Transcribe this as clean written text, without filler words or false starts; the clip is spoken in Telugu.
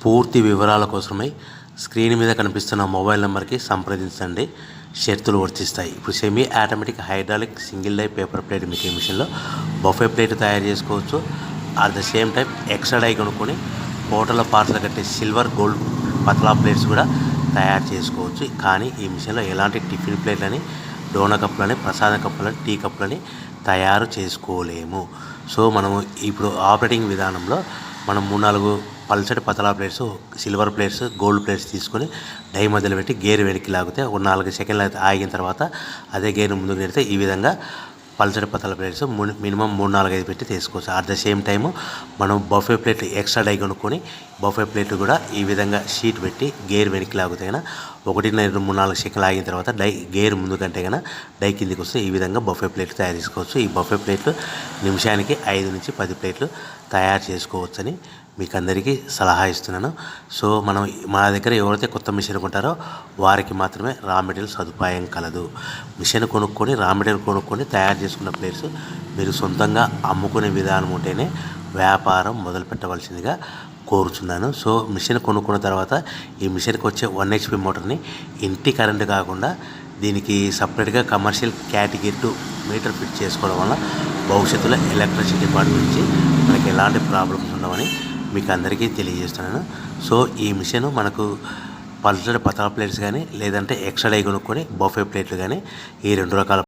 పూర్తి వివరాల కోసమై స్క్రీన్ మీద కనిపిస్తున్న మొబైల్ నెంబర్కి సంప్రదించండి. షరతులు వర్తిస్తాయి. ఇప్పుడు semi automatic hydraulic single die paper plate making మిషన్లో బఫే ప్లేట్ తయారు చేసుకోవచ్చు. At the same time extra die కొనుక్కొని హోటల్లో పార్సల్ కట్టే సిల్వర్ గోల్డ్ పతలా ప్లేట్స్ కూడా తయారు చేసుకోవచ్చు. కానీ ఈ మిషన్లో ఎలాంటి టిఫిన్ ప్లేట్లని, డోనా కప్పులని, ప్రసాద కప్పులని, టీ కప్పులని తయారు చేసుకోలేము. సో మనము ఇప్పుడు ఆపరేటింగ్ విధానంలో మనం 3-4 పల్చటి పతలా plates, silver plates, gold plates తీసుకొని డై మధ్యలో పెట్టి గేర్ వెనక్కి లాగితే ఒక 4 సెకండ్లు ఆగిన తర్వాత అదే గేర్ ముందుకు నెడితే ఈ విధంగా పల్చటి పతలా ప్లేట్స్ మినిమం 3-4-5 పెట్టి తీసుకోవచ్చు. అట్ ద సేమ్ టైము మనం బఫే ప్లేట్ ఎక్స్ట్రా డై కొనుక్కొని బఫే ప్లేట్ కూడా ఈ విధంగా షీట్ పెట్టి గేర్ వెనక్కి లాగితే కన్నా 1-2-3-4 సెకండ్లు ఆగిన తర్వాత గేర్ ముందు కంటే కన్నా డై కిందికి వస్తే ఈ విధంగా బఫే ప్లేట్లు తయారు చేసుకోవచ్చు. ఈ బఫే ప్లేట్లు నిమిషానికి 5-10 ప్లేట్లు తయారు చేసుకోవచ్చని మీకు అందరికీ సలహా ఇస్తున్నాను. సో మనం మా దగ్గర ఎవరైతే కొత్త మిషన్ కొంటారో వారికి మాత్రమే రా మెటీరియల్ సదుపాయం కలదు. మిషన్ కొనుక్కొని రా మెటీరియల్ కొనుక్కొని తయారు చేసుకున్న ప్లేట్స్ మీరు సొంతంగా అమ్ముకునే విధానం ఉంటేనే వ్యాపారం మొదలు పెట్టవలసిందిగా కోరుచున్నాను. సో మిషన్ కొనుక్కున్న తర్వాత ఈ మిషన్కి వచ్చే 1 HP మోటార్ని ఇంటి కరెంటు కాకుండా దీనికి సపరేట్గా కమర్షియల్ కేటగిరీ 2 మీటర్ ఫిట్ చేసుకోవడం వల్ల భవిష్యత్తులో ఎలక్ట్రిసిటీ డిపార్ట్మెంట్ నుంచి మనకి ఎలాంటి ప్రాబ్లమ్స్ ఉండవని మీకు అందరికీ తెలియజేస్తున్నాను. సో ఈ మిషన్ మనకు పల్చటి పతలా ప్లేట్స్ కానీ లేదంటే ఎక్స్ట్రా డై కొనుక్కొని బఫే ప్లేట్లు కానీ ఈ 2 రకాల